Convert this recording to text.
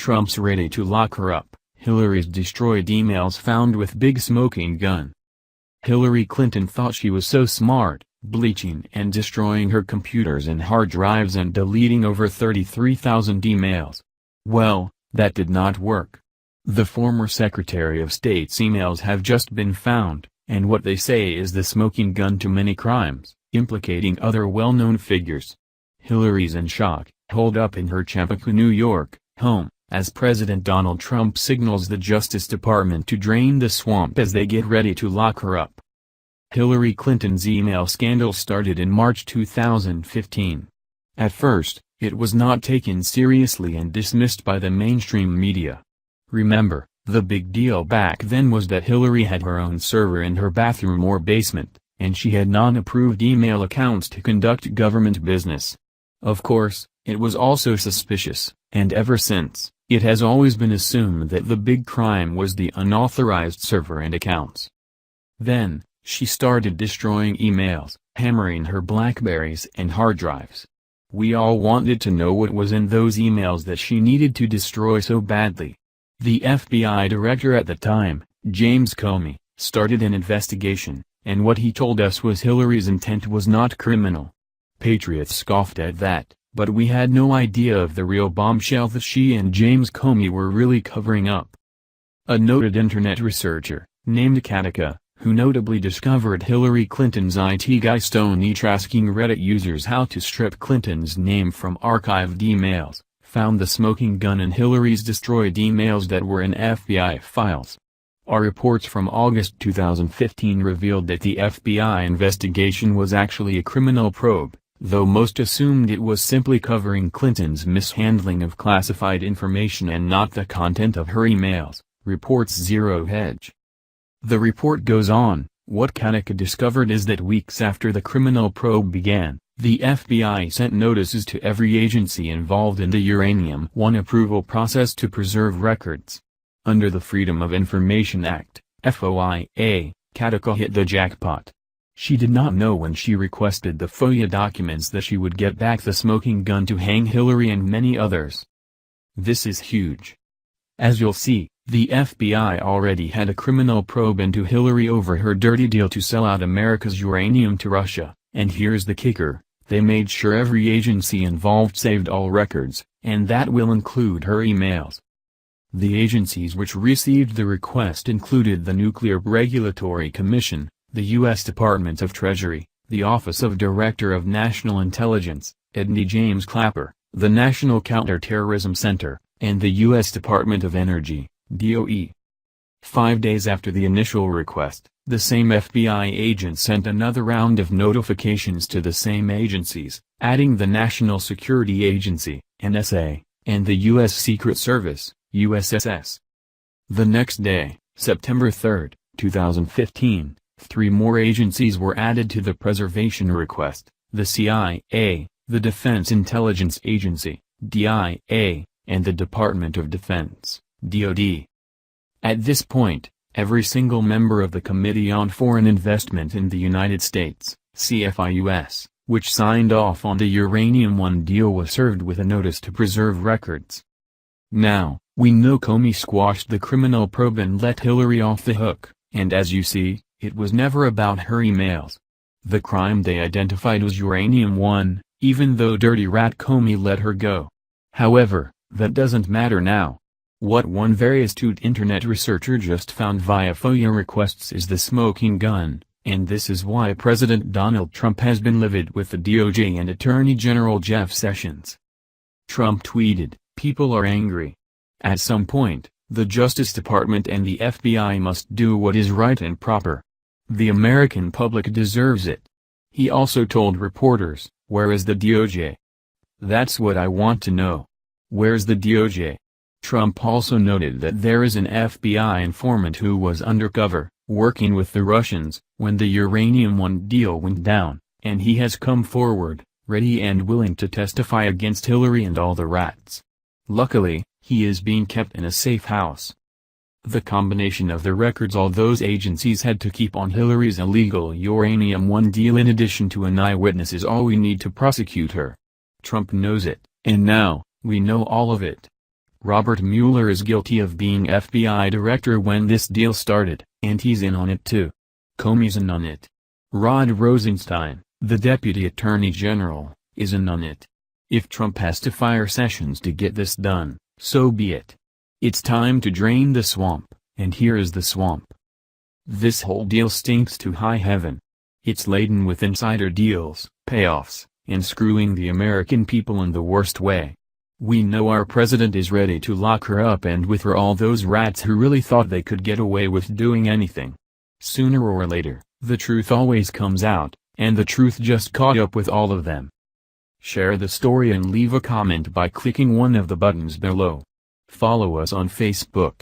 Trump's ready to lock her up. Hillary's destroyed emails found with big smoking gun. Hillary Clinton thought she was so smart, bleaching and destroying her computers and hard drives and deleting over 33,000 emails. Well, that did not work. The former Secretary of State's emails have just been found, and what they say is the smoking gun to many crimes, implicating other well-known figures. Hillary's in shock, holed up in her Chappaqua, New York, home, as President Donald Trump signals the Justice Department to drain the swamp as they get ready to lock her up. Hillary Clinton's email scandal started in March 2015. At first, it was not taken seriously and dismissed by the mainstream media. Remember, the big deal back then was that Hillary had her own server in her bathroom or basement, and she had non-approved email accounts to conduct government business. Of course, it was also suspicious, and ever since, it has always been assumed that the big crime was the unauthorized server and accounts. Then, she started destroying emails, hammering her BlackBerries and hard drives. We all wanted to know what was in those emails that she needed to destroy so badly. The FBI director at the time, James Comey, started an investigation, and what he told us was Hillary's intent was not criminal. Patriots scoffed at that, but we had no idea of the real bombshell that she and James Comey were really covering up. A noted internet researcher, named Katika, who notably discovered Hillary Clinton's IT guy Stone H asking Reddit users how to strip Clinton's name from archived emails, found the smoking gun in Hillary's destroyed emails that were in FBI files. Our reports from August 2015 revealed that the FBI investigation was actually a criminal probe, though most assumed it was simply covering Clinton's mishandling of classified information and not the content of her emails, reports Zero Hedge. The report goes on, what Katika discovered is that weeks after the criminal probe began, the FBI sent notices to every agency involved in the Uranium One approval process to preserve records. Under the Freedom of Information Act, FOIA, Katika hit the jackpot. She did not know when she requested the FOIA documents that she would get back the smoking gun to hang Hillary and many others. This is huge. As you'll see, the FBI already had a criminal probe into Hillary over her dirty deal to sell out America's uranium to Russia, and here's the kicker, they made sure every agency involved saved all records, and that will include her emails. The agencies which received the request included the Nuclear Regulatory Commission, the U.S. Department of Treasury, the Office of Director of National Intelligence, Edney James Clapper, the National Counterterrorism Center, and the U.S. Department of Energy, DOE. 5 days after the initial request, the same FBI agent sent another round of notifications to the same agencies, adding the National Security Agency, NSA, and the U.S. Secret Service, USSS. The next day, September 3, 2015, 3 more agencies were added to the preservation request, the CIA, the Defense Intelligence Agency, DIA, and the Department of Defense, DoD. At this point, every single member of the Committee on Foreign Investment in the United States, CFIUS, which signed off on the Uranium One deal was served with a notice to preserve records. Now, we know Comey squashed the criminal probe and let Hillary off the hook, and as you see, it was never about her emails. The crime they identified was Uranium One, even though dirty rat Comey let her go. However, that doesn't matter now. What one very astute internet researcher just found via FOIA requests is the smoking gun, and this is why President Donald Trump has been livid with the DOJ and Attorney General Jeff Sessions. Trump tweeted, "People are angry. At some point, the Justice Department and the FBI must do what is right and proper. The American public deserves it." He also told reporters, "Where is the DOJ? That's what I want to know. Where's the DOJ?" Trump also noted that there is an FBI informant who was undercover, working with the Russians, when the Uranium One deal went down, and he has come forward, ready and willing to testify against Hillary and all the rats. Luckily, he is being kept in a safe house. The combination of the records all those agencies had to keep on Hillary's illegal Uranium One deal in addition to an eyewitness is all we need to prosecute her. Trump knows it, and now, we know all of it. Robert Mueller is guilty of being FBI director when this deal started, and he's in on it too. Comey's in on it. Rod Rosenstein, the deputy attorney general, is in on it. If Trump has to fire Sessions to get this done, so be it. It's time to drain the swamp, and here is the swamp. This whole deal stinks to high heaven. It's laden with insider deals, payoffs, and screwing the American people in the worst way. We know our president is ready to lock her up and with her all those rats who really thought they could get away with doing anything. Sooner or later, the truth always comes out, and the truth just caught up with all of them. Share the story and leave a comment by clicking one of the buttons below. Follow us on Facebook,